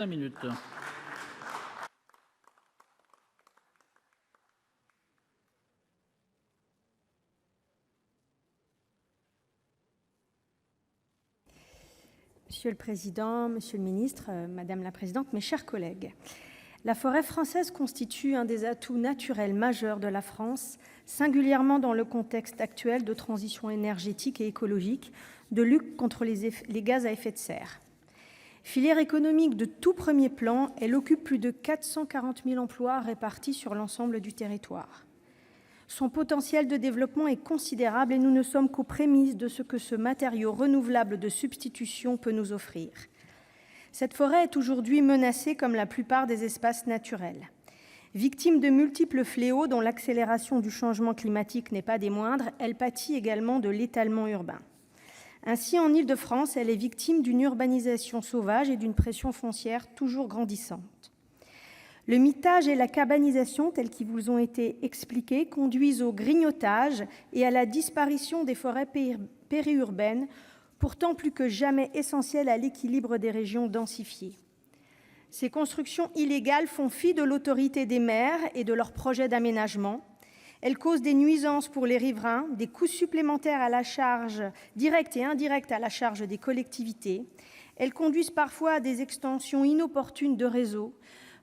5 minutes. Monsieur le Président, Monsieur le Ministre, Madame la Présidente, mes chers collègues, la forêt française constitue un des atouts naturels majeurs de la France, singulièrement dans le contexte actuel de transition énergétique et écologique, de lutte contre les gaz à effet de serre. Filière économique de tout premier plan, elle occupe plus de 440 000 emplois répartis sur l'ensemble du territoire. Son potentiel de développement est considérable et nous ne sommes qu'aux prémices de ce que ce matériau renouvelable de substitution peut nous offrir. Cette forêt est aujourd'hui menacée comme la plupart des espaces naturels. Victime de multiples fléaux dont l'accélération du changement climatique n'est pas des moindres, elle pâtit également de l'étalement urbain. Ainsi, en Île-de-France, elle est victime d'une urbanisation sauvage et d'une pression foncière toujours grandissante. Le mitage et la cabanisation, tels qu'ils vous ont été expliqués, conduisent au grignotage et à la disparition des forêts périurbaines, pourtant plus que jamais essentielles à l'équilibre des régions densifiées. Ces constructions illégales font fi de l'autorité des maires et de leurs projets d'aménagement. Elles causent des nuisances pour les riverains, des coûts supplémentaires à la charge directe et indirecte à la charge des collectivités. Elles conduisent parfois à des extensions inopportunes de réseaux,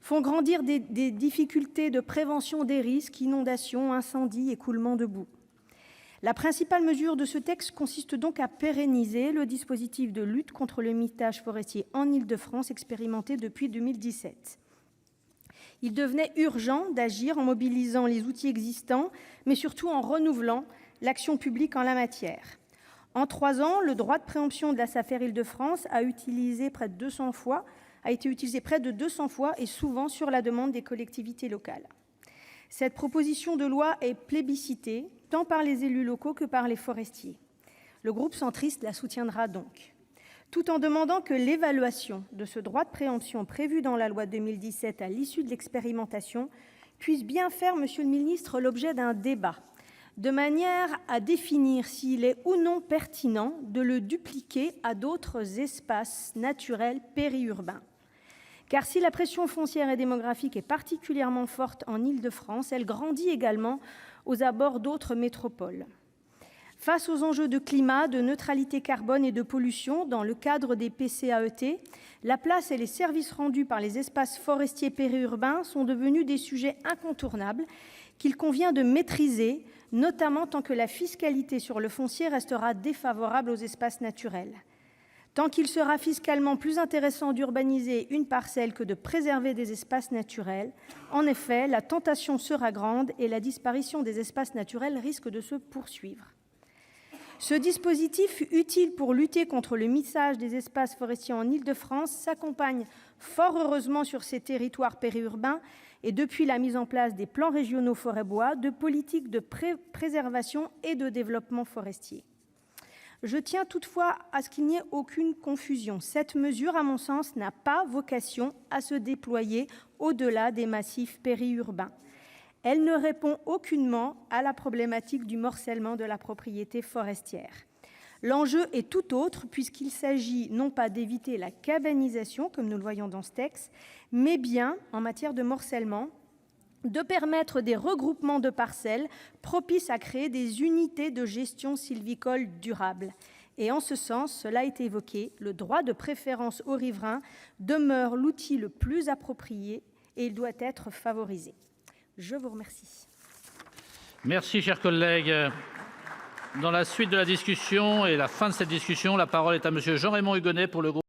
font grandir des difficultés de prévention des risques, inondations, incendies, écoulements de boue. La principale mesure de ce texte consiste donc à pérenniser le dispositif de lutte contre le mitage forestier en Île-de-France expérimenté depuis 2017. Il devenait urgent d'agir en mobilisant les outils existants, mais surtout en renouvelant l'action publique en la matière. En 3 ans, le droit de préemption de la SAFER Île-de-France a été utilisé près de 200 fois, et souvent sur la demande des collectivités locales. Cette proposition de loi est plébiscitée, tant par les élus locaux que par les forestiers. Le groupe centriste la soutiendra donc, tout en demandant que l'évaluation de ce droit de préemption prévu dans la loi 2017 à l'issue de l'expérimentation puisse bien faire, Monsieur le Ministre, l'objet d'un débat, de manière à définir s'il est ou non pertinent de le dupliquer à d'autres espaces naturels périurbains. Car si la pression foncière et démographique est particulièrement forte en Île-de-France, elle grandit également aux abords d'autres métropoles. Face aux enjeux de climat, de neutralité carbone et de pollution dans le cadre des PCAET, la place et les services rendus par les espaces forestiers périurbains sont devenus des sujets incontournables qu'il convient de maîtriser, notamment tant que la fiscalité sur le foncier restera défavorable aux espaces naturels. Tant qu'il sera fiscalement plus intéressant d'urbaniser une parcelle que de préserver des espaces naturels, en effet, la tentation sera grande et la disparition des espaces naturels risque de se poursuivre. Ce dispositif, utile pour lutter contre le mitage des espaces forestiers en Île-de-France, s'accompagne fort heureusement sur ces territoires périurbains et depuis la mise en place des plans régionaux forêt-bois, de politiques de préservation et de développement forestier. Je tiens toutefois à ce qu'il n'y ait aucune confusion. Cette mesure, à mon sens, n'a pas vocation à se déployer au-delà des massifs périurbains. Elle ne répond aucunement à la problématique du morcellement de la propriété forestière. L'enjeu est tout autre puisqu'il s'agit non pas d'éviter la cabanisation, comme nous le voyons dans ce texte, mais bien, en matière de morcellement, de permettre des regroupements de parcelles propices à créer des unités de gestion sylvicole durable. Et en ce sens, cela a été évoqué, le droit de préférence aux riverains demeure l'outil le plus approprié et il doit être favorisé. Je vous remercie. Merci, chers collègues. Dans la suite de la discussion et la fin de cette discussion, la parole est à Monsieur Jean-Raymond Hugonet pour le groupe.